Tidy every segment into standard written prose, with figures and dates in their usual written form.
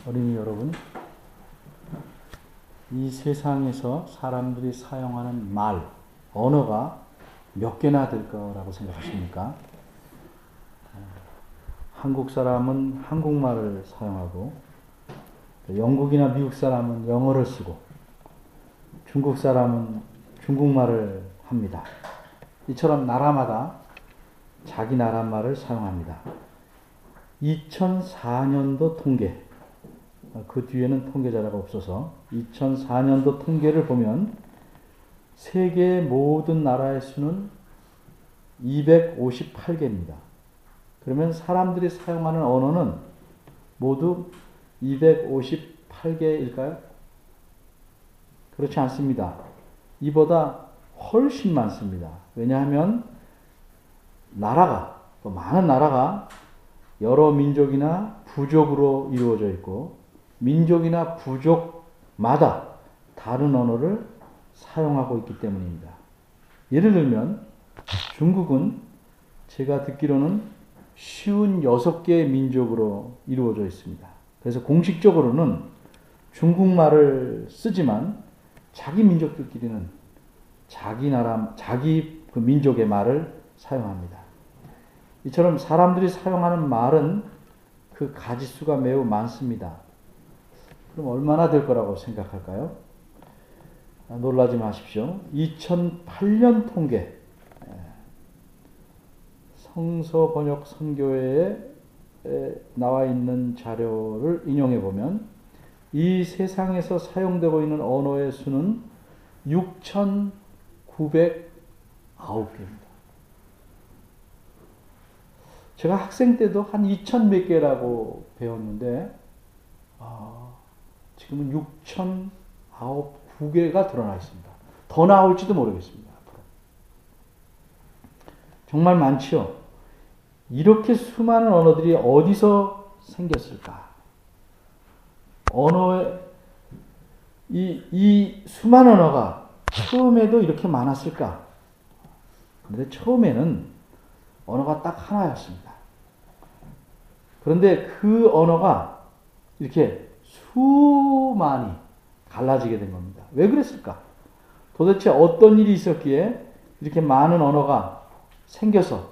어린이 여러분, 이 세상에서 사람들이 사용하는 말, 언어가 몇 개나 될 거라고 생각하십니까? 한국 사람은 한국말을 사용하고, 영국이나 미국 사람은 영어를 쓰고, 중국 사람은 중국말을 합니다. 이처럼 나라마다 자기 나라 말을 사용합니다. 2004년도 통계, 그 뒤에는 통계자료가 없어서 2004년도 통계를 보면 세계 모든 나라의 수는 258개입니다. 그러면 사람들이 사용하는 언어는 모두 258개일까요? 그렇지 않습니다. 이보다 훨씬 많습니다. 왜냐하면 많은 나라가 여러 민족이나 부족으로 이루어져 있고, 민족이나 부족마다 다른 언어를 사용하고 있기 때문입니다. 예를 들면 중국은 제가 듣기로는 56개의 민족으로 이루어져 있습니다. 그래서 공식적으로는 중국말을 쓰지만 자기 민족들끼리는 자기 나라, 자기 그 민족의 말을 사용합니다. 이처럼 사람들이 사용하는 말은 그 가지수가 매우 많습니다. 그럼 얼마나 될 거라고 생각할까요? 놀라지 마십시오. 2008년 통계, 성서 번역 선교회에 나와 있는 자료를 인용해 보면 이 세상에서 사용되고 있는 언어의 수는 6,909개입니다. 제가 학생 때도 한 2,000 몇 개라고 배웠는데 지금은 6,009개가 드러나 있습니다. 더 나올지도 모르겠습니다. 앞으로. 정말 많지요. 이렇게 수많은 언어들이 어디서 생겼을까? 이 수많은 언어가 처음에도 이렇게 많았을까? 그런데 처음에는 언어가 딱 하나였습니다. 그런데 그 언어가 이렇게 수많이 갈라지게 된 겁니다. 왜 그랬을까? 도대체 어떤 일이 있었기에 이렇게 많은 언어가 생겨서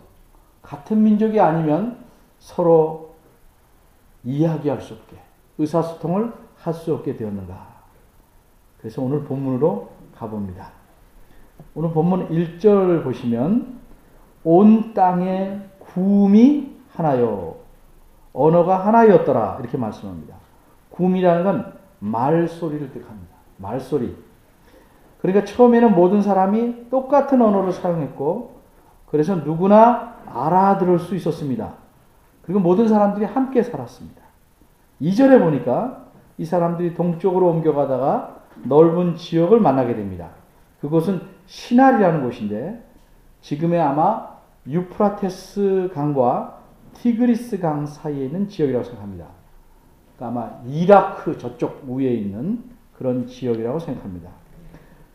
같은 민족이 아니면 서로 이야기할 수 없게, 의사소통을 할 수 없게 되었는가? 그래서 오늘 본문으로 가봅니다. 오늘 본문 1절 보시면 온 땅에 구음이 하나요, 언어가 하나였더라, 이렇게 말씀합니다. 구음이라는 건 말소리를 뜻합니다. 말소리. 그러니까 처음에는 모든 사람이 똑같은 언어를 사용했고, 그래서 누구나 알아들을 수 있었습니다. 그리고 모든 사람들이 함께 살았습니다. 2절에 보니까 이 사람들이 동쪽으로 옮겨가다가 넓은 지역을 만나게 됩니다. 그곳은 시날이라는 곳인데 지금의 아마 유프라테스 강과 티그리스 강 사이에 있는 지역이라고 생각합니다. 그러니까 아마 이라크 저쪽 위에 있는 그런 지역이라고 생각합니다.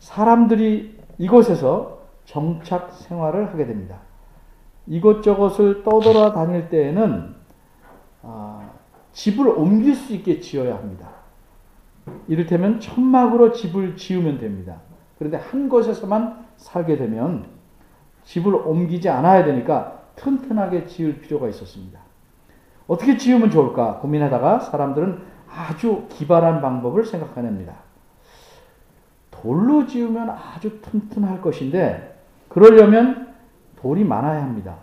사람들이 이곳에서 정착 생활을 하게 됩니다. 이곳저곳을 떠돌아다닐 때에는 집을 옮길 수 있게 지어야 합니다. 이를테면 천막으로 집을 지으면 됩니다. 그런데 한 곳에서만 살게 되면 집을 옮기지 않아야 되니까 튼튼하게 지을 필요가 있었습니다. 어떻게 지으면 좋을까 고민하다가 사람들은 아주 기발한 방법을 생각해냅니다. 돌로 지으면 아주 튼튼할 것인데 그러려면 돌이 많아야 합니다.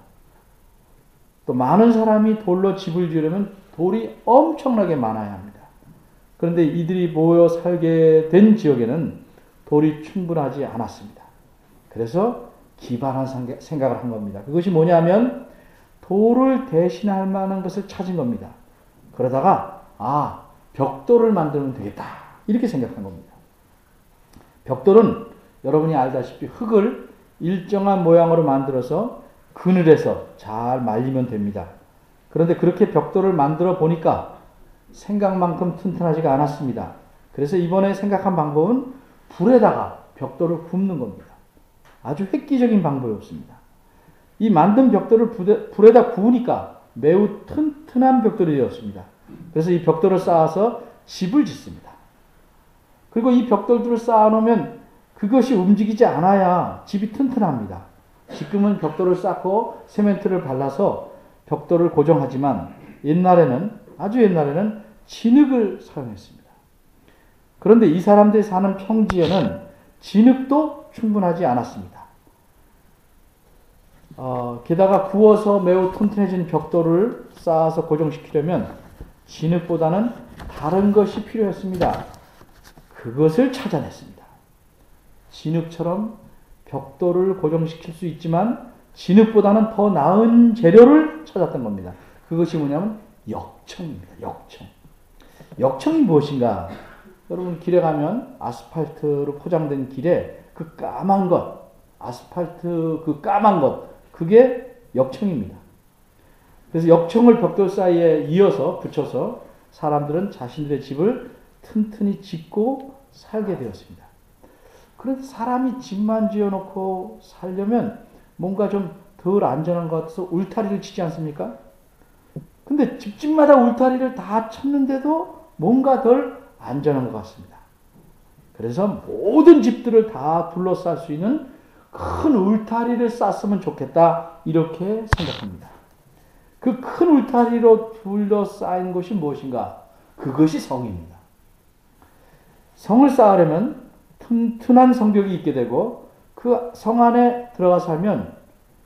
또 많은 사람이 돌로 집을 지으려면 돌이 엄청나게 많아야 합니다. 그런데 이들이 모여 살게 된 지역에는 돌이 충분하지 않았습니다. 그래서 기발한 생각을 한 겁니다. 그것이 뭐냐면 돌을 대신할 만한 것을 찾은 겁니다. 그러다가 벽돌을 만들면 되겠다, 이렇게 생각한 겁니다. 벽돌은 여러분이 알다시피 흙을 일정한 모양으로 만들어서 그늘에서 잘 말리면 됩니다. 그런데 그렇게 벽돌을 만들어 보니까 생각만큼 튼튼하지가 않았습니다. 그래서 이번에 생각한 방법은 불에다가 벽돌을 굽는 겁니다. 아주 획기적인 방법이었습니다. 이 만든 벽돌을 불에다 구우니까 매우 튼튼한 벽돌이 되었습니다. 그래서 이 벽돌을 쌓아서 집을 짓습니다. 그리고 이 벽돌들을 쌓아놓으면 그것이 움직이지 않아야 집이 튼튼합니다. 지금은 벽돌을 쌓고 세멘트를 발라서 벽돌을 고정하지만 아주 옛날에는 진흙을 사용했습니다. 그런데 이 사람들이 사는 평지에는 진흙도 충분하지 않았습니다. 게다가 구워서 매우 튼튼해진 벽돌을 쌓아서 고정시키려면 진흙보다는 다른 것이 필요했습니다. 그것을 찾아냈습니다. 진흙처럼 벽돌을 고정시킬 수 있지만 진흙보다는 더 나은 재료를 찾았던 겁니다. 그것이 뭐냐면 역청입니다. 역청이 무엇인가? 여러분 길에 가면 아스팔트로 포장된 길에 그 까만 것, 아스팔트 그 까만 것, 그게 역청입니다. 그래서 역청을 벽돌 사이에 이어서 붙여서 사람들은 자신들의 집을 튼튼히 짓고 살게 되었습니다. 그런데 사람이 집만 지어놓고 살려면 뭔가 좀 덜 안전한 것 같아서 울타리를 치지 않습니까? 근데 집집마다 울타리를 다 쳤는데도 뭔가 덜 안전한 것 같습니다. 그래서 모든 집들을 다 둘러쌀 수 있는 큰 울타리를 쌌으면 좋겠다, 이렇게 생각합니다. 그 큰 울타리로 둘러싸인 것이 무엇인가? 그것이 성입니다. 성을 쌓으려면 튼튼한 성벽이 있게 되고 그 성 안에 들어가 살면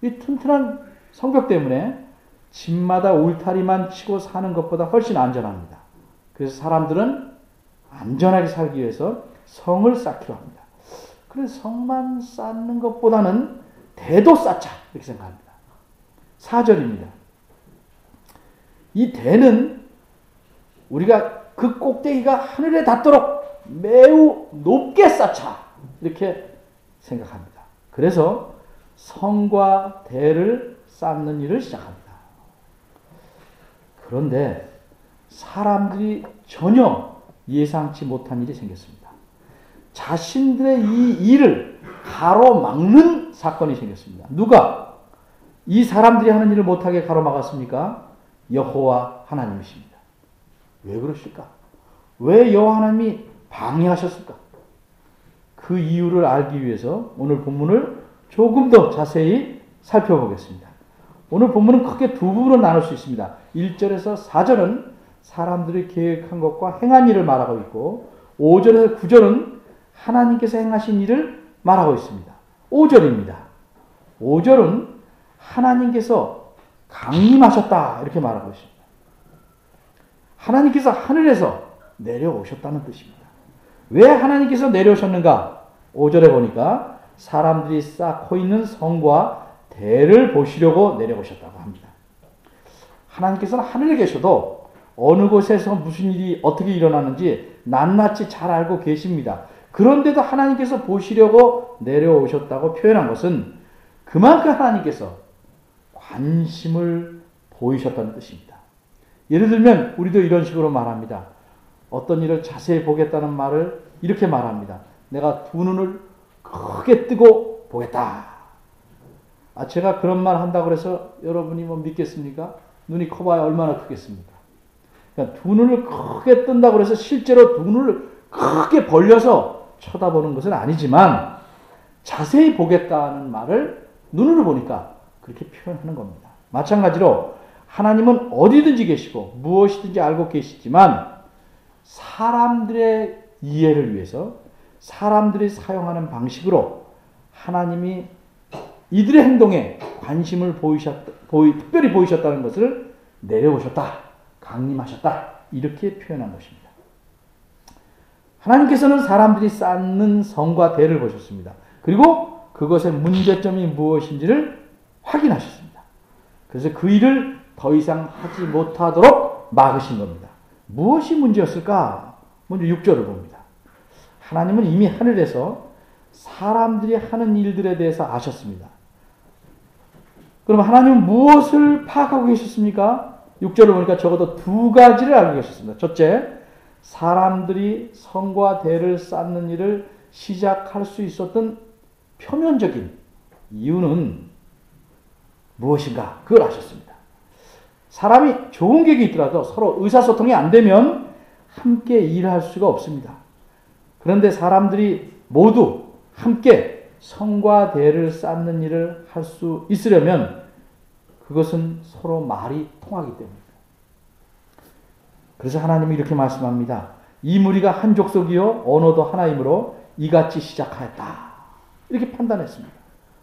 이 튼튼한 성벽 때문에 집마다 울타리만 치고 사는 것보다 훨씬 안전합니다. 그래서 사람들은 안전하게 살기 위해서 성을 쌓기로 합니다. 그래서 성만 쌓는 것보다는 대도 쌓자, 이렇게 생각합니다. 4절입니다. 이 대는 우리가 그 꼭대기가 하늘에 닿도록 매우 높게 쌓자, 이렇게 생각합니다. 그래서 성과 대를 쌓는 일을 시작합니다. 그런데 사람들이 전혀 예상치 못한 일이 생겼습니다. 자신들의 이 일을 가로막는 사건이 생겼습니다. 누가 이 사람들이 하는 일을 못하게 가로막았습니까? 여호와 하나님이십니다. 왜 그러실까? 왜 여호와 하나님이 방해하셨을까? 그 이유를 알기 위해서 오늘 본문을 조금 더 자세히 살펴보겠습니다. 오늘 본문은 크게 두 부분으로 나눌 수 있습니다. 1절에서 4절은 사람들이 계획한 것과 행한 일을 말하고 있고 5절에서 9절은 하나님께서 행하신 일을 말하고 있습니다. 5절입니다. 5절은 하나님께서 강림하셨다, 이렇게 말하고 있습니다. 하나님께서 하늘에서 내려오셨다는 뜻입니다. 왜 하나님께서 내려오셨는가? 5절에 보니까 사람들이 쌓고 있는 성과 대를 보시려고 내려오셨다고 합니다. 하나님께서는 하늘에 계셔도 어느 곳에서 무슨 일이 어떻게 일어나는지 낱낱이 잘 알고 계십니다. 그런데도 하나님께서 보시려고 내려오셨다고 표현한 것은 그만큼 하나님께서 관심을 보이셨다는 뜻입니다. 예를 들면 우리도 이런 식으로 말합니다. 어떤 일을 자세히 보겠다는 말을 이렇게 말합니다. 내가 두 눈을 크게 뜨고 보겠다. 제가 그런 말 한다고 해서 여러분이 뭐 믿겠습니까? 눈이 커봐야 얼마나 크겠습니까? 그러니까 두 눈을 크게 뜬다고 해서 실제로 두 눈을 크게 벌려서 쳐다보는 것은 아니지만 자세히 보겠다는 말을 눈으로 보니까 그렇게 표현하는 겁니다. 마찬가지로 하나님은 어디든지 계시고 무엇이든지 알고 계시지만 사람들의 이해를 위해서 사람들이 사용하는 방식으로 하나님이 이들의 행동에 관심을 특별히 보이셨다는 것을 내려오셨다, 강림하셨다, 이렇게 표현한 것입니다. 하나님께서는 사람들이 쌓는 성과 대를 보셨습니다. 그리고 그것의 문제점이 무엇인지를 확인하셨습니다. 그래서 그 일을 더 이상 하지 못하도록 막으신 겁니다. 무엇이 문제였을까? 먼저 6절을 봅니다. 하나님은 이미 하늘에서 사람들이 하는 일들에 대해서 아셨습니다. 그럼 하나님은 무엇을 파악하고 계셨습니까? 6절을 보니까 적어도 두 가지를 알고 계셨습니다. 첫째, 사람들이 성과 대를 쌓는 일을 시작할 수 있었던 표면적인 이유는 무엇인가? 그걸 아셨습니다. 사람이 좋은 계획이 있더라도 서로 의사소통이 안 되면 함께 일할 수가 없습니다. 그런데 사람들이 모두 함께 성과 대를 쌓는 일을 할 수 있으려면 그것은 서로 말이 통하기 때문입니다. 그래서 하나님이 이렇게 말씀합니다. 이 무리가 한 족속이요 언어도 하나이므로 이같이 시작하였다. 이렇게 판단했습니다.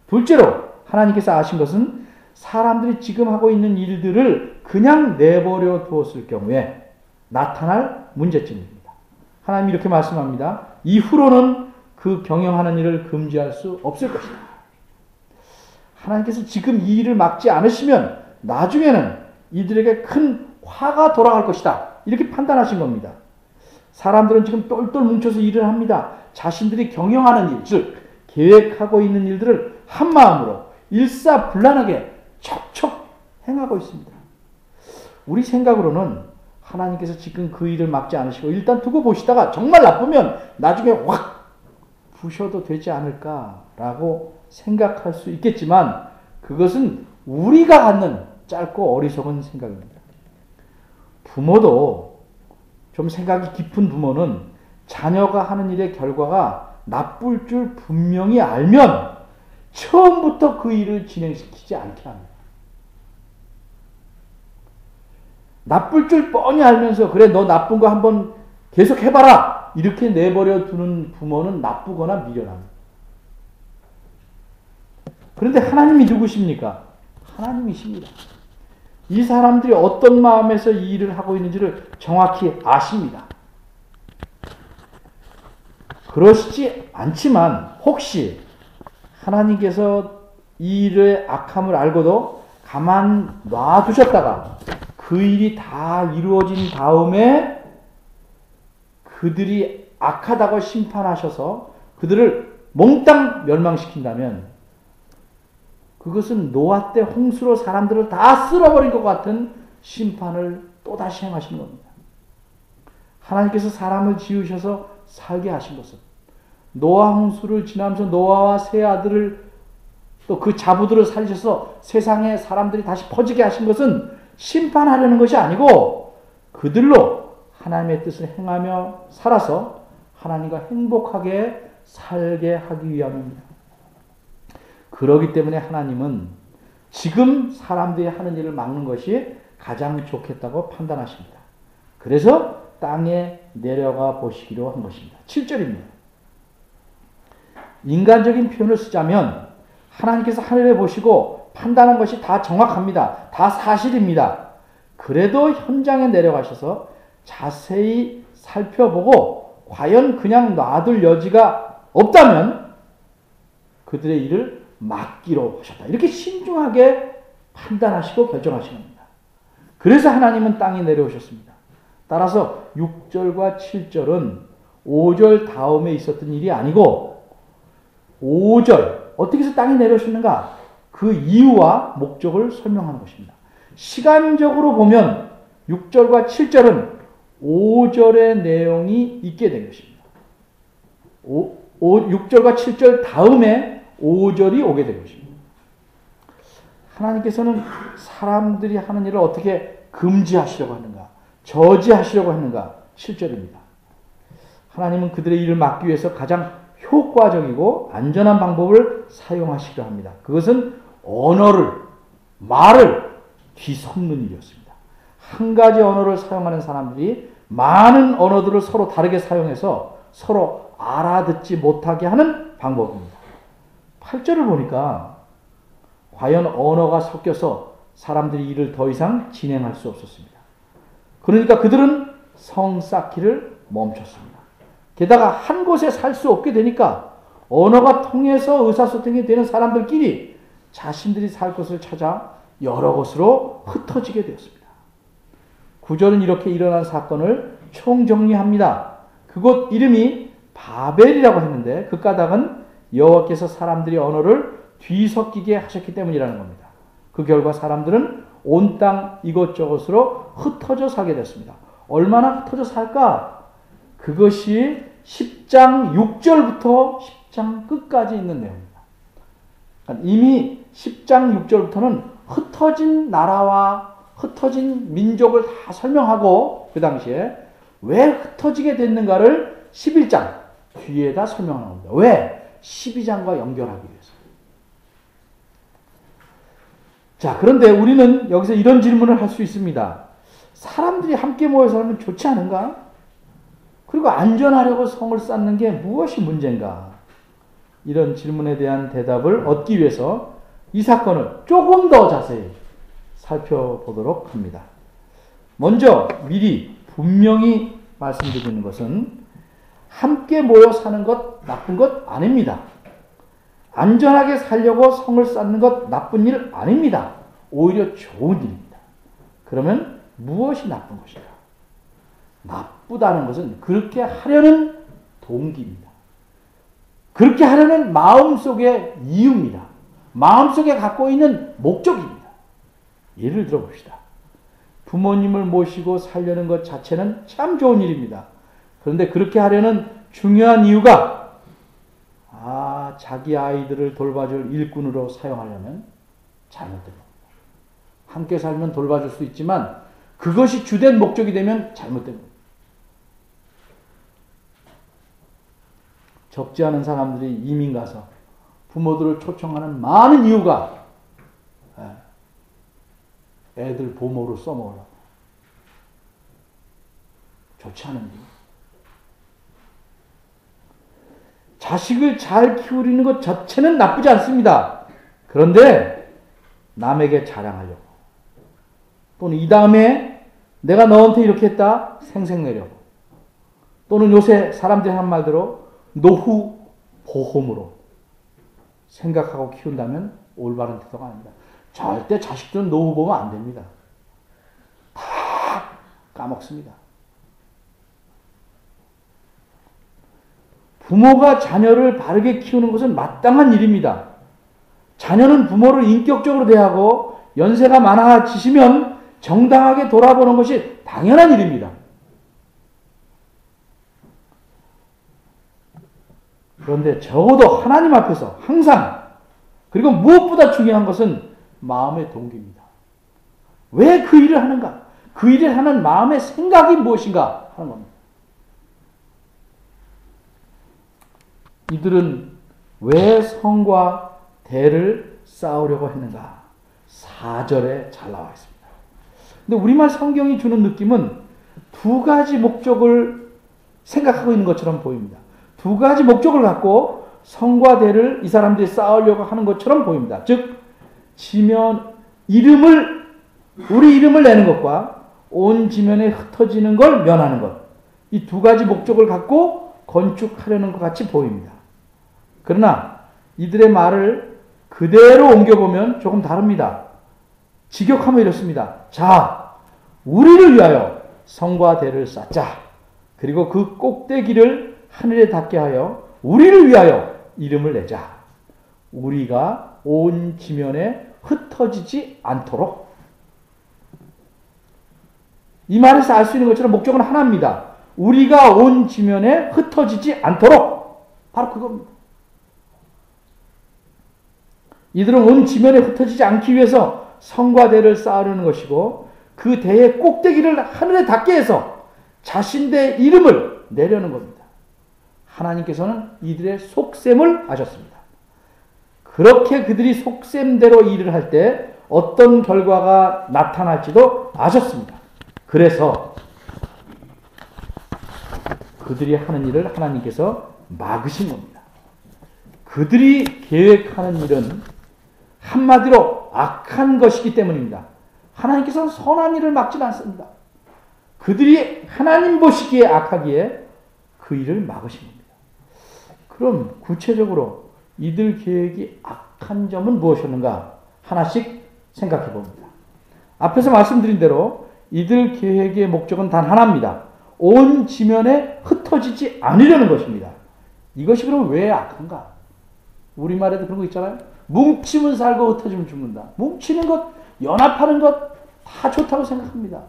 둘째로 하나님께서 아신 것은 사람들이 지금 하고 있는 일들을 그냥 내버려 두었을 경우에 나타날 문제점입니다. 하나님이 이렇게 말씀합니다. 이후로는 그 경영하는 일을 금지할 수 없을 것이다. 하나님께서 지금 이 일을 막지 않으시면 나중에는 이들에게 큰 화가 돌아갈 것이다. 이렇게 판단하신 겁니다. 사람들은 지금 똘똘 뭉쳐서 일을 합니다. 자신들이 경영하는 일, 즉 계획하고 있는 일들을 한마음으로 일사불란하게 척척 행하고 있습니다. 우리 생각으로는 하나님께서 지금 그 일을 막지 않으시고 일단 두고 보시다가 정말 나쁘면 나중에 확 부셔도 되지 않을까라고 생각할 수 있겠지만 그것은 우리가 갖는 짧고 어리석은 생각입니다. 부모도 좀 생각이 깊은 부모는 자녀가 하는 일의 결과가 나쁠 줄 분명히 알면 처음부터 그 일을 진행시키지 않게 합니다. 나쁠 줄 뻔히 알면서 그래 너 나쁜 거 한번 계속 해봐라 이렇게 내버려 두는 부모는 나쁘거나 미련합니다. 그런데 하나님이 누구십니까? 하나님이십니다. 이 사람들이 어떤 마음에서 이 일을 하고 있는지를 정확히 아십니다. 그러시지 않지만 혹시 하나님께서 이 일의 악함을 알고도 가만 놔두셨다가 그 일이 다 이루어진 다음에 그들이 악하다고 심판하셔서 그들을 몽땅 멸망시킨다면 그것은 노아 때 홍수로 사람들을 다 쓸어버린 것 같은 심판을 또다시 행하시는 겁니다. 하나님께서 사람을 지으셔서 살게 하신 것은 노아 홍수를 지나면서 노아와 세 아들을 또 그 자부들을 살리셔서 세상에 사람들이 다시 퍼지게 하신 것은 심판하려는 것이 아니고 그들로 하나님의 뜻을 행하며 살아서 하나님과 행복하게 살게 하기 위함입니다. 그러기 때문에 하나님은 지금 사람들이 하는 일을 막는 것이 가장 좋겠다고 판단하십니다. 그래서 땅에 내려가 보시기로 한 것입니다. 7절입니다. 인간적인 표현을 쓰자면 하나님께서 하늘에 보시고 판단한 것이 다 정확합니다. 다 사실입니다. 그래도 현장에 내려가셔서 자세히 살펴보고 과연 그냥 놔둘 여지가 없다면 그들의 일을 막기로 하셨다. 이렇게 신중하게 판단하시고 결정하신 겁니다. 그래서 하나님은 땅에 내려오셨습니다. 따라서 6절과 7절은 5절 다음에 있었던 일이 아니고 5절 어떻게 해서 땅에 내려오셨는가? 그 이유와 목적을 설명하는 것입니다. 시간적으로 보면 6절과 7절은 5절의 내용이 있게 된 것입니다. 6절과 7절 다음에 5절이 오게 된 것입니다. 하나님께서는 사람들이 하는 일을 어떻게 금지하시려고 하는가? 저지하시려고 하는가? 7절입니다. 하나님은 그들의 일을 막기 위해서 가장 효과적이고 안전한 방법을 사용하시려 합니다. 그것은 말을 뒤섞는 일이었습니다. 한 가지 언어를 사용하는 사람들이 많은 언어들을 서로 다르게 사용해서 서로 알아듣지 못하게 하는 방법입니다. 8절을 보니까 과연 언어가 섞여서 사람들이 일을 더 이상 진행할 수 없었습니다. 그러니까 그들은 성 쌓기를 멈췄습니다. 게다가 한 곳에 살 수 없게 되니까 언어가 통해서 의사소통이 되는 사람들끼리 자신들이 살 곳을 찾아 여러 곳으로 흩어지게 되었습니다. 9절은 이렇게 일어난 사건을 총정리합니다. 그곳 이름이 바벨이라고 했는데 그 까닭은 여호와께서 사람들의 언어를 뒤섞이게 하셨기 때문이라는 겁니다. 그 결과 사람들은 온 땅 이곳저곳으로 흩어져 살게 됐습니다. 얼마나 흩어져 살까? 그것이 10장 6절부터 10장 끝까지 있는 내용입니다. 이미 10장 6절부터는 흩어진 나라와 흩어진 민족을 다 설명하고 그 당시에 왜 흩어지게 됐는가를 11장 뒤에다 설명하는 겁니다. 왜? 12장과 연결하기 위해서. 자, 그런데 우리는 여기서 이런 질문을 할 수 있습니다. 사람들이 함께 모여 살면 좋지 않은가? 그리고 안전하려고 성을 쌓는 게 무엇이 문제인가? 이런 질문에 대한 대답을 얻기 위해서 이 사건을 조금 더 자세히 살펴보도록 합니다. 먼저 미리 분명히 말씀드리는 것은 함께 모여 사는 것 나쁜 것 아닙니다. 안전하게 살려고 성을 쌓는 것 나쁜 일 아닙니다. 오히려 좋은 일입니다. 그러면 무엇이 나쁜 것인가? 나쁘다는 것은 그렇게 하려는 동기입니다. 그렇게 하려는 마음속의 이유입니다. 마음속에 갖고 있는 목적입니다. 예를 들어 봅시다. 부모님을 모시고 살려는 것 자체는 참 좋은 일입니다. 그런데 그렇게 하려는 중요한 이유가 자기 아이들을 돌봐줄 일꾼으로 사용하려면 잘못된 겁니다. 함께 살면 돌봐줄 수 있지만 그것이 주된 목적이 되면 잘못된 겁니다. 적지 않은 사람들이 이민 가서 부모들을 초청하는 많은 이유가 애들 보모로 써먹으려고. 좋지 않은 이유. 자식을 잘 키우는 것 자체는 나쁘지 않습니다. 그런데 남에게 자랑하려고. 또는 이 다음에 내가 너한테 이렇게 했다 생색내려고. 또는 요새 사람들이 하는 말대로 노후 보험으로 생각하고 키운다면 올바른 태도가 아닙니다. 절대 자식들은 노후 보면 안 됩니다. 다 까먹습니다. 부모가 자녀를 바르게 키우는 것은 마땅한 일입니다. 자녀는 부모를 인격적으로 대하고 연세가 많아지시면 정당하게 돌아보는 것이 당연한 일입니다. 그런데 적어도 하나님 앞에서 항상, 그리고 무엇보다 중요한 것은 마음의 동기입니다. 왜 그 일을 하는가? 그 일을 하는 마음의 생각이 무엇인가 하는 겁니다. 이들은 왜 성과 대를 쌓으려고 했는가? 4절에 잘 나와 있습니다. 근데 우리말 성경이 주는 느낌은 두 가지 목적을 생각하고 있는 것처럼 보입니다. 두 가지 목적을 갖고 성과 대를 이 사람들이 쌓으려고 하는 것처럼 보입니다. 즉, 우리 이름을 내는 것과 온 지면에 흩어지는 걸 면하는 것. 이 두 가지 목적을 갖고 건축하려는 것 같이 보입니다. 그러나 이들의 말을 그대로 옮겨보면 조금 다릅니다. 직역하면 이렇습니다. 자, 우리를 위하여 성과 대를 쌓자. 그리고 그 꼭대기를 하늘에 닿게 하여 우리를 위하여 이름을 내자. 우리가 온 지면에 흩어지지 않도록. 이 말에서 알 수 있는 것처럼 목적은 하나입니다. 우리가 온 지면에 흩어지지 않도록. 바로 그겁니다. 이들은 온 지면에 흩어지지 않기 위해서 성과 대를 쌓으려는 것이고 그 대의 꼭대기를 하늘에 닿게 해서 자신의 이름을 내려는 겁니다. 하나님께서는 이들의 속셈을 아셨습니다. 그렇게 그들이 속셈대로 일을 할 때 어떤 결과가 나타날지도 아셨습니다. 그래서 그들이 하는 일을 하나님께서 막으신 겁니다. 그들이 계획하는 일은 한마디로 악한 것이기 때문입니다. 하나님께서는 선한 일을 막지는 않습니다. 그들이 하나님 보시기에 악하기에 그 일을 막으신 겁니다. 그럼 구체적으로 이들 계획이 악한 점은 무엇이었는가? 하나씩 생각해 봅니다. 앞에서 말씀드린 대로 이들 계획의 목적은 단 하나입니다. 온 지면에 흩어지지 않으려는 것입니다. 이것이 그럼 왜 악한가? 우리말에도 그런 거 있잖아요. 뭉치면 살고 흩어지면 죽는다. 뭉치는 것, 연합하는 것 다 좋다고 생각합니다.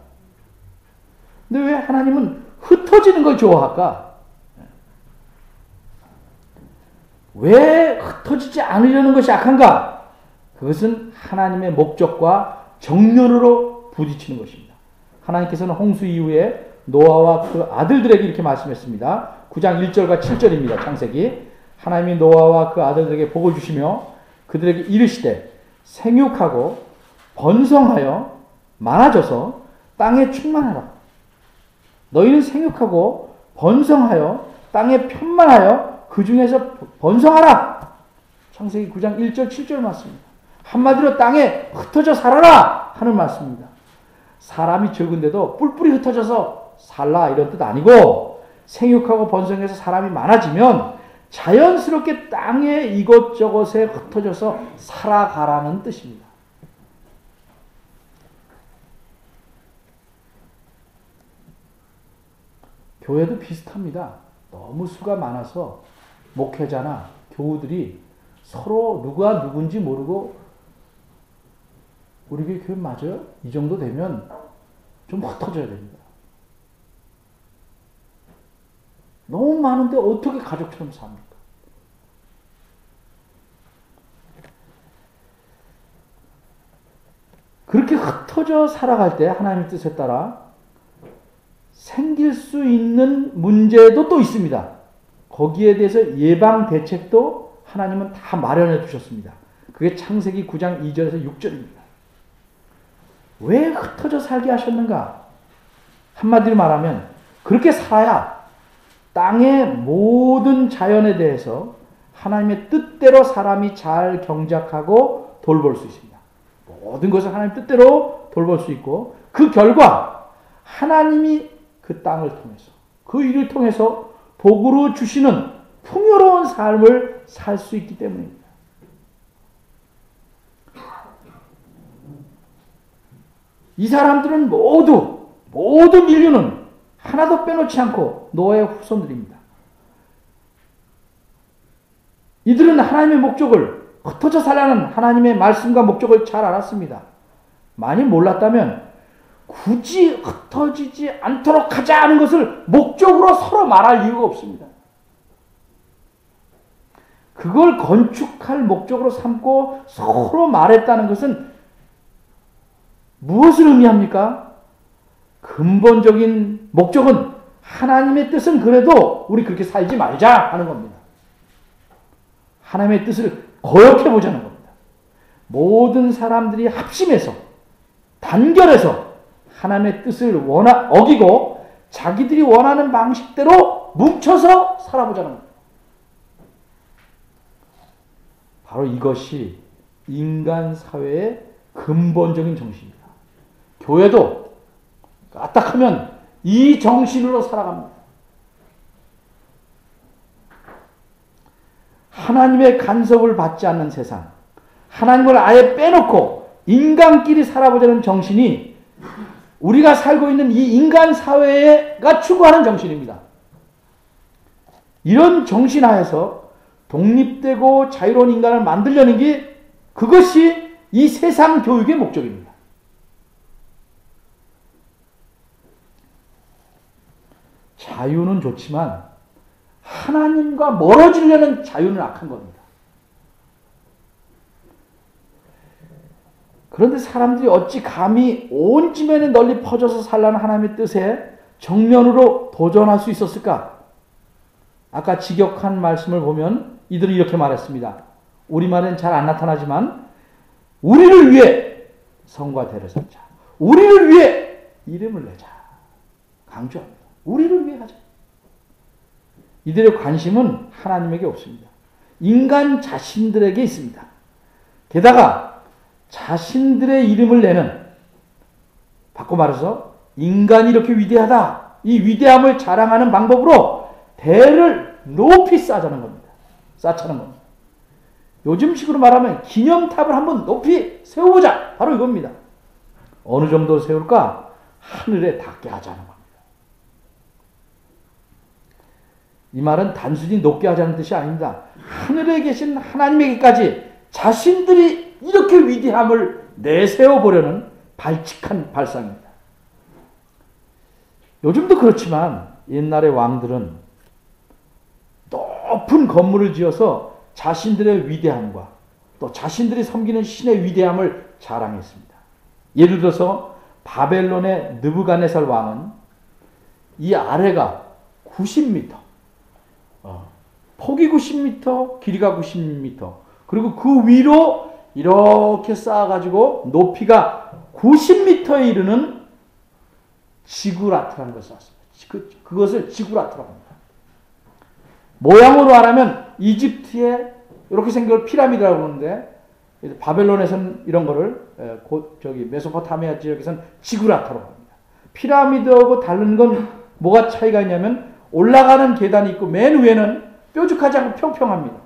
근데 왜 하나님은 흩어지는 걸 좋아할까? 왜 흩어지지 않으려는 것이 악한가? 그것은 하나님의 목적과 정면으로 부딪히는 것입니다. 하나님께서는 홍수 이후에 노아와 그 아들들에게 이렇게 말씀했습니다. 9장 1절과 7절입니다. 창세기. 하나님이 노아와 그 아들들에게 복을 주시며 그들에게 이르시되 생육하고 번성하여 많아져서 땅에 충만하라. 너희는 생육하고 번성하여 땅에 편만하여 그 중에서 번성하라. 창세기 9장 1절 7절 말씀입니다. 한마디로 땅에 흩어져 살아라 하는 말씀입니다. 사람이 적은데도 뿔뿔이 흩어져서 살라 이런 뜻 아니고 생육하고 번성해서 사람이 많아지면 자연스럽게 땅에 이것저것에 흩어져서 살아가라는 뜻입니다. 교회도 비슷합니다. 너무 수가 많아서 목회자나 교우들이 서로 누가 누군지 모르고 우리 교회 맞아요? 이 정도 되면 좀 흩어져야 됩니다. 너무 많은데 어떻게 가족처럼 삽니까? 그렇게 흩어져 살아갈 때 하나님의 뜻에 따라 생길 수 있는 문제도 또 있습니다. 거기에 대해서 예방 대책도 하나님은 다 마련해 두셨습니다. 그게 창세기 9장 2절에서 6절입니다. 왜 흩어져 살게 하셨는가? 한마디로 말하면 그렇게 살아야 땅의 모든 자연에 대해서 하나님의 뜻대로 사람이 잘 경작하고 돌볼 수 있습니다. 모든 것을 하나님 뜻대로 돌볼 수 있고 그 결과 하나님이 그 땅을 통해서 그 일을 통해서 복으로 주시는 풍요로운 삶을 살 수 있기 때문입니다. 이 사람들은 모든 인류는 하나도 빼놓지 않고 노아의 후손들입니다. 이들은 하나님의 목적을 흩어져 살라는 하나님의 말씀과 목적을 잘 알았습니다. 많이 몰랐다면 굳이 흩어지지 않도록 하자 하는 것을 목적으로 서로 말할 이유가 없습니다. 그걸 건축할 목적으로 삼고 서로 말했다는 것은 무엇을 의미합니까? 근본적인 목적은 하나님의 뜻은 그래도 우리 그렇게 살지 말자 하는 겁니다. 하나님의 뜻을 거역해 보자는 겁니다. 모든 사람들이 합심해서 단결해서 하나님의 뜻을 어기고 자기들이 원하는 방식대로 뭉쳐서 살아보자는 겁니다. 바로 이것이 인간 사회의 근본적인 정신입니다. 교회도 까딱하면 이 정신으로 살아갑니다. 하나님의 간섭을 받지 않는 세상, 하나님을 아예 빼놓고 인간끼리 살아보자는 정신이 우리가 살고 있는 이 인간 사회가 추구하는 정신입니다. 이런 정신 하에서 독립되고 자유로운 인간을 만들려는 게 그것이 이 세상 교육의 목적입니다. 자유는 좋지만 하나님과 멀어지려는 자유는 악한 겁니다. 그런데 사람들이 어찌 감히 온 지면에 널리 퍼져서 살라는 하나님의 뜻에 정면으로 도전할 수 있었을까? 아까 직역한 말씀을 보면 이들은 이렇게 말했습니다. 우리말엔 잘 안 나타나지만 우리를 위해 성과 대를 쌓자. 우리를 위해 이름을 내자. 강조합니다. 우리를 위해 하자. 이들의 관심은 하나님에게 없습니다. 인간 자신들에게 있습니다. 게다가 자신들의 이름을 내는, 바꿔 말해서 인간이 이렇게 위대하다, 이 위대함을 자랑하는 방법으로 대를 높이 쌓자는 겁니다. 쌓자는 겁니다. 요즘식으로 말하면 기념탑을 한번 높이 세워보자. 바로 이겁니다. 어느 정도 세울까? 하늘에 닿게 하자는 겁니다. 이 말은 단순히 높게 하자는 뜻이 아닙니다. 하늘에 계신 하나님에게까지 자신들이 이렇게 위대함을 내세워보려는 발칙한 발상입니다. 요즘도 그렇지만 옛날의 왕들은 높은 건물을 지어서 자신들의 위대함과 또 자신들이 섬기는 신의 위대함을 자랑했습니다. 예를 들어서 바벨론의 느부갓네살 왕은 이 아래가 90m, 폭이 90m, 길이가 90m, 그리고 그 위로 이렇게 쌓아가지고 높이가 90m에 이르는 지구라트라는 것을 썼습니다. 그것을 지구라트라고 합니다. 모양으로 말하면 이집트에 이렇게 생긴 걸 피라미드라고 그러는데 바벨론에서는 이런 거를 메소포타미아 지역에서는 지구라트라고 합니다. 피라미드하고 다른 건 뭐가 차이가 있냐면 올라가는 계단이 있고 맨 위에는 뾰족하지 않고 평평합니다.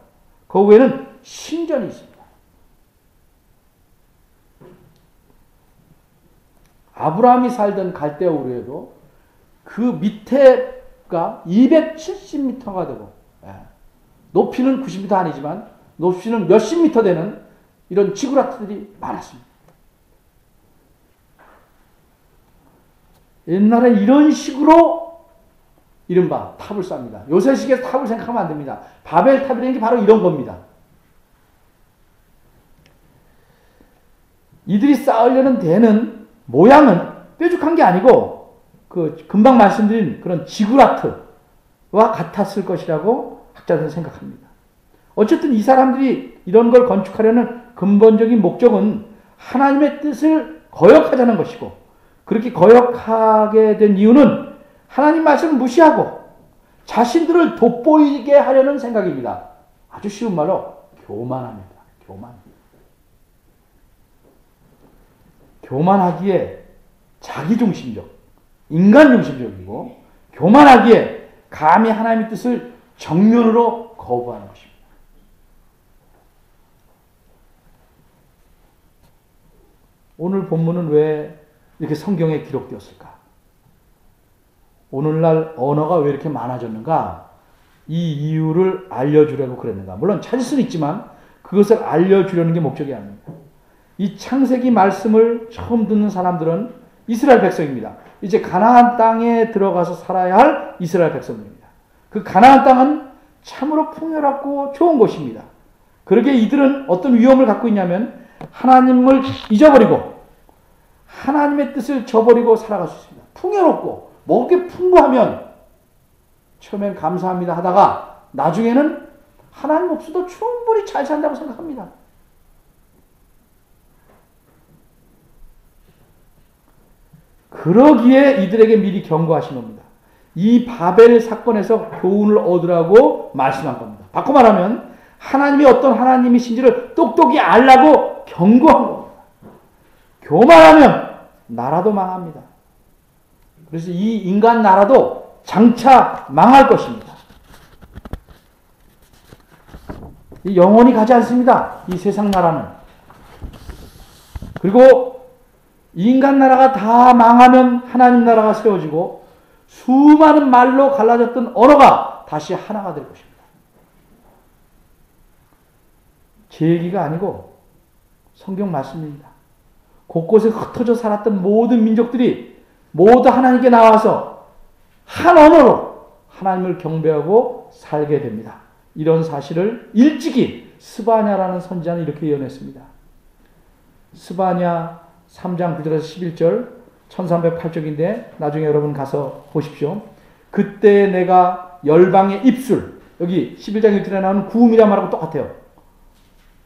그 위에는 신전이 있습니다. 아브라함이 살던 갈대아 우르에도 그 밑에가 270m가 되고 높이는 90m 아니지만 높이는 몇십 미터 되는 이런 지구라트들이 많았습니다. 옛날에 이런 식으로 이른바 탑을 쌉니다. 요새 식의 탑을 생각하면 안 됩니다. 바벨탑이라는 게 바로 이런 겁니다. 이들이 쌓으려는 대는 모양은 뾰족한 게 아니고 금방 말씀드린 그런 지구라트와 같았을 것이라고 학자들은 생각합니다. 어쨌든 이 사람들이 이런 걸 건축하려는 근본적인 목적은 하나님의 뜻을 거역하자는 것이고, 그렇게 거역하게 된 이유는 하나님 말씀을 무시하고 자신들을 돋보이게 하려는 생각입니다. 아주 쉬운 말로 교만합니다. 교만하기에 자기중심적, 인간중심적이고, 교만하기에 감히 하나님의 뜻을 정면으로 거부하는 것입니다. 오늘 본문은 왜 이렇게 성경에 기록되었을까? 오늘날 언어가 왜 이렇게 많아졌는가? 이 이유를 알려주려고 그랬는가? 물론 찾을 수는 있지만 그것을 알려주려는 게 목적이 아닙니다. 이 창세기 말씀을 처음 듣는 사람들은 이스라엘 백성입니다. 이제 가나안 땅에 들어가서 살아야 할 이스라엘 백성입니다. 그 가나안 땅은 참으로 풍요롭고 좋은 곳입니다. 그러기에 이들은 어떤 위험을 갖고 있냐면 하나님을 잊어버리고 하나님의 뜻을 저버리고 살아갈 수 있습니다. 풍요롭고 먹을 게 풍부하면 처음엔 감사합니다 하다가 나중에는 하나님 없어도 충분히 잘 산다고 생각합니다. 그러기에 이들에게 미리 경고하신 겁니다. 이 바벨 사건에서 교훈을 얻으라고 말씀한 겁니다. 바꿔 말하면 하나님이 어떤 하나님이신지를 똑똑히 알라고 경고한 겁니다. 교만하면 나라도 망합니다. 그래서 이 인간 나라도 장차 망할 것입니다. 영원히 가지 않습니다. 이 세상 나라는. 그리고 인간 나라가 다 망하면 하나님 나라가 세워지고 수많은 말로 갈라졌던 언어가 다시 하나가 될 것입니다. 제 얘기가 아니고 성경 말씀입니다. 곳곳에 흩어져 살았던 모든 민족들이 모두 하나님께 나와서 한 언어로 하나님을 경배하고 살게 됩니다. 이런 사실을 일찍이 스바냐라는 선지자는 이렇게 예언했습니다. 스바냐 3장 9절에서 11절 1308쪽인데 나중에 여러분 가서 보십시오. 그때 내가 열방의 입술, 여기 11장 1절에 나오는 구음이란 말하고 똑같아요.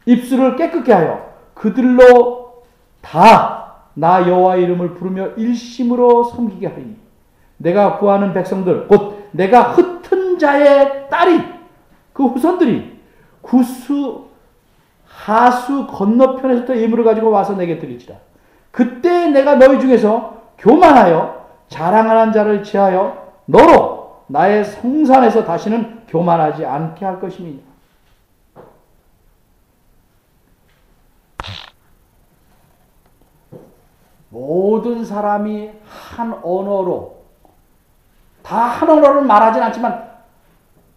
입술을 깨끗게 하여 그들로 다 나 여호와의 이름을 부르며 일심으로 섬기게 하리니 내가 구하는 백성들 곧 내가 흩은 자의 딸이 그 후손들이 구수 하수 건너편에서부터 예물을 가지고 와서 내게 드리지라. 그때 내가 너희 중에서 교만하여 자랑하는 자를 제하여 너로 나의 성산에서 다시는 교만하지 않게 할 것임이니라. 모든 사람이 한 언어로 다 한 언어를 말하진 않지만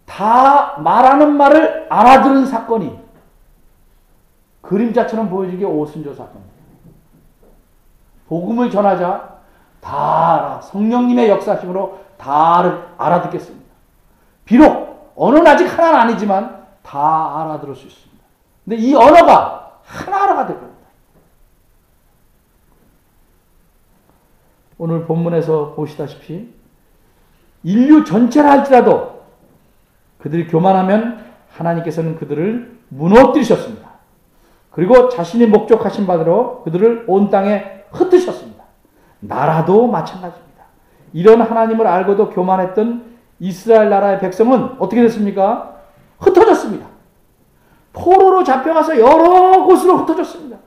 다 말하는 말을 알아들은 사건이 그림자처럼 보여지게 오순절 사건입니다. 복음을 전하자 다 알아. 성령님의 역사심으로 다 알아듣겠습니다. 비록 언어는 아직 하나는 아니지만 다 알아들을 수 있습니다. 근데 이 언어가 하나하나가 될 겁니다. 오늘 본문에서 보시다시피 인류 전체를 할지라도 그들이 교만하면 하나님께서는 그들을 무너뜨리셨습니다. 그리고 자신이 목적하신 바대로 그들을 온 땅에 흩으셨습니다. 나라도 마찬가지입니다. 이런 하나님을 알고도 교만했던 이스라엘 나라의 백성은 어떻게 됐습니까? 흩어졌습니다. 포로로 잡혀가서 여러 곳으로 흩어졌습니다.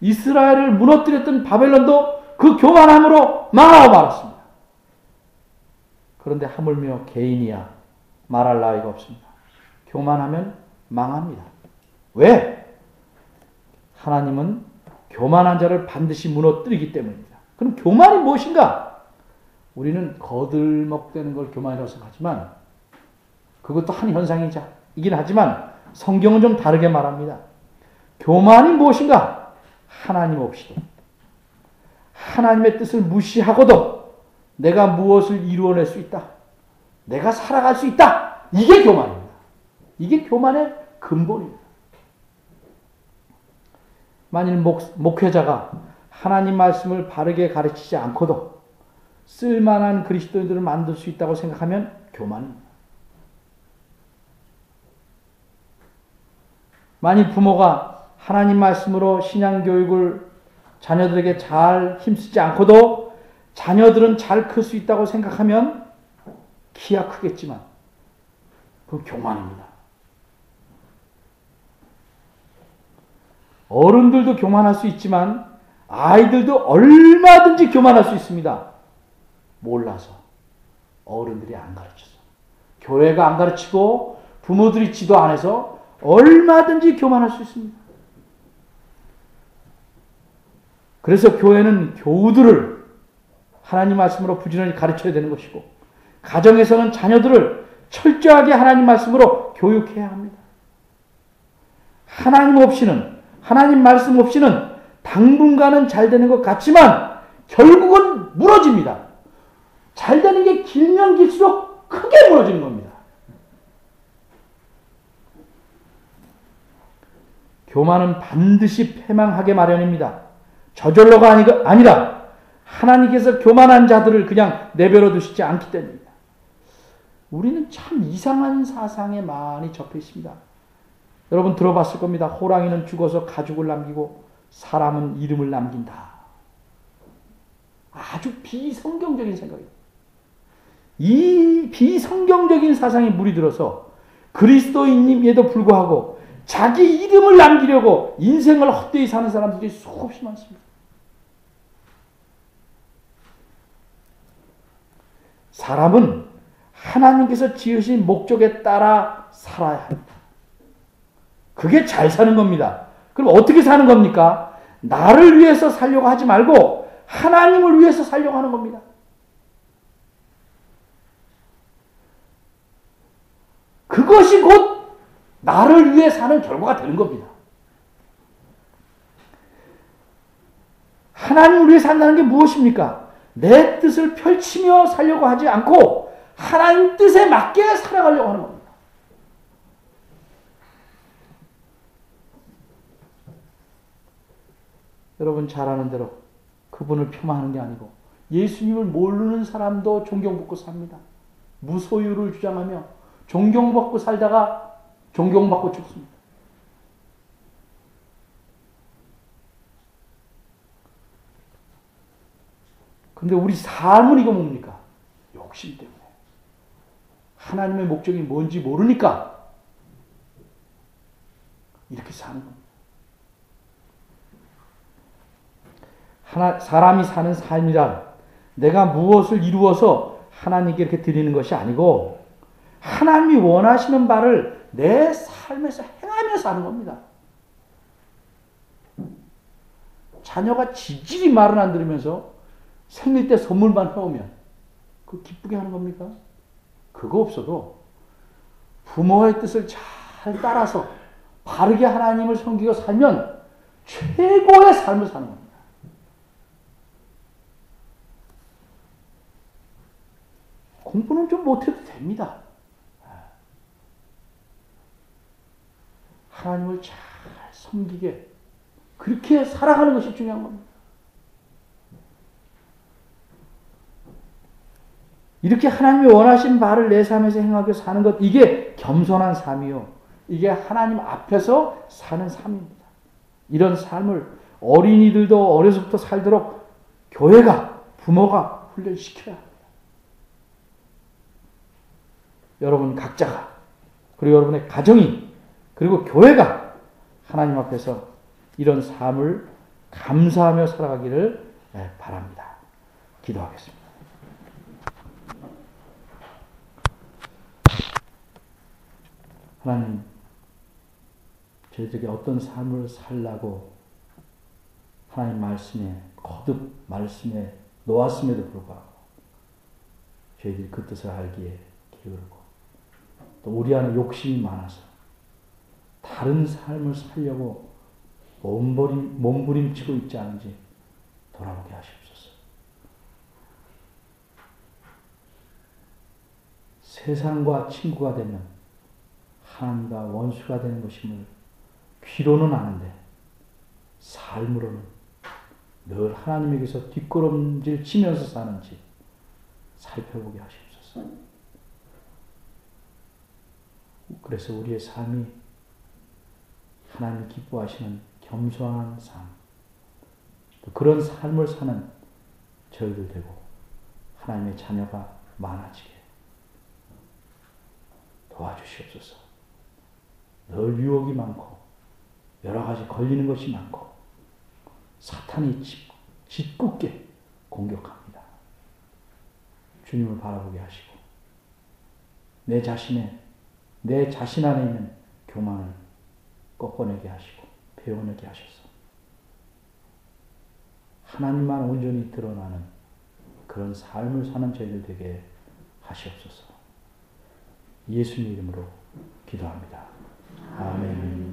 이스라엘을 무너뜨렸던 바벨론도 그 교만함으로 망하고 말았습니다. 그런데 하물며 개인이야 말할 나위가 없습니다. 교만하면 망합니다. 왜? 하나님은 교만한 자를 반드시 무너뜨리기 때문입니다. 그럼 교만이 무엇인가? 우리는 거들먹대는 걸 교만이라고 생각하지만 그것도 한 현상이긴 하지만 성경은 좀 다르게 말합니다. 교만이 무엇인가? 하나님 없이도 하나님의 뜻을 무시하고도 내가 무엇을 이루어낼 수 있다. 내가 살아갈 수 있다. 이게 교만입니다. 이게 교만의 근본입니다. 만일 목회자가 하나님 말씀을 바르게 가르치지 않고도 쓸만한 그리스도인들을 만들 수 있다고 생각하면 교만입니다. 만일 부모가 하나님 말씀으로 신앙 교육을 자녀들에게 잘 힘쓰지 않고도 자녀들은 잘 클 수 있다고 생각하면 키야 크겠지만 그건 교만입니다. 어른들도 교만할 수 있지만 아이들도 얼마든지 교만할 수 있습니다. 몰라서. 어른들이 안 가르쳐서. 교회가 안 가르치고 부모들이 지도 안 해서 얼마든지 교만할 수 있습니다. 그래서 교회는 교우들을 하나님 말씀으로 부지런히 가르쳐야 되는 것이고 가정에서는 자녀들을 철저하게 하나님 말씀으로 교육해야 합니다. 하나님 말씀 없이는 당분간은 잘 되는 것 같지만 결국은 무너집니다. 잘 되는 게 길면 길수록 크게 무너지는 겁니다. 교만은 반드시 패망하게 마련입니다. 저절로가 아니라 하나님께서 교만한 자들을 그냥 내버려 두시지 않기 때문입니다. 우리는 참 이상한 사상에 많이 접해 있습니다. 여러분 들어봤을 겁니다. 호랑이는 죽어서 가죽을 남기고 사람은 이름을 남긴다. 아주 비성경적인 생각이에요. 이 비성경적인 사상에 물이 들어서 그리스도인임에도 불구하고 자기 이름을 남기려고 인생을 헛되이 사는 사람들이 수없이 많습니다. 사람은 하나님께서 지으신 목적에 따라 살아야 합니다. 그게 잘 사는 겁니다. 그럼 어떻게 사는 겁니까? 나를 위해서 살려고 하지 말고 하나님을 위해서 살려고 하는 겁니다. 그것이 곧 나를 위해 사는 결과가 되는 겁니다. 하나님을 위해 산다는 게 무엇입니까? 내 뜻을 펼치며 살려고 하지 않고 하나님 뜻에 맞게 살아가려고 하는 겁니다. 여러분 잘 아는 대로 그분을 폄하하는 게 아니고 예수님을 모르는 사람도 존경받고 삽니다. 무소유를 주장하며 존경받고 살다가 존경받고 죽습니다. 근데 우리 삶은 이거 뭡니까? 욕심 때문에. 하나님의 목적이 뭔지 모르니까 이렇게 사는 겁니다. 사람이 사는 삶이란 내가 무엇을 이루어서 하나님께 이렇게 드리는 것이 아니고 하나님이 원하시는 바를 내 삶에서 행하며 사는 겁니다. 자녀가 지질이 말은 안 들으면서 생일 때 선물만 해오면 그거 기쁘게 하는 겁니까? 그거 없어도 부모의 뜻을 잘 따라서 바르게 하나님을 섬기고 살면 최고의 삶을 사는 겁니다. 공부는 좀 못해도 됩니다. 하나님을 잘 섬기게 그렇게 살아가는 것이 중요한 겁니다. 이렇게 하나님이 원하신 바를 내 삶에서 행하고 사는 것, 이게 겸손한 삶이요. 이게 하나님 앞에서 사는 삶입니다. 이런 삶을 어린이들도 어려서부터 살도록 교회가, 부모가 훈련시켜야 합니다. 여러분 각자가, 그리고 여러분의 가정이, 그리고 교회가 하나님 앞에서 이런 삶을 감사하며 살아가기를 바랍니다. 기도하겠습니다. 하나님, 저희들에게 어떤 삶을 살라고 하나님 말씀에 거듭 말씀에 놓았음에도 불구하고 저희들이 그 뜻을 알기에 기울고 또 우리 안에 욕심이 많아서 다른 삶을 살려고 몸부림치고 있지 않은지 돌아보게 하시옵소서. 세상과 친구가 되면 하나님과 원수가 되는 것임을 귀로는 아는데 삶으로는 늘 하나님에게서 뒷걸음질 치면서 사는지 살펴보게 하시옵소서. 그래서 우리의 삶이 하나님이 기뻐하시는 겸손한 삶, 그런 삶을 사는 저희들 되고 하나님의 자녀가 많아지게 도와주시옵소서. 늘 유혹이 많고 여러 가지 걸리는 것이 많고 사탄이 짓궂게 공격합니다. 주님을 바라보게 하시고 내 자신 안에 있는 교만을 꺾어내게 하시고 배워내게 하셔서 하나님만 온전히 드러나는 그런 삶을 사는 저희들 되게 하시옵소서. 예수님 이름으로 기도합니다. 아멘.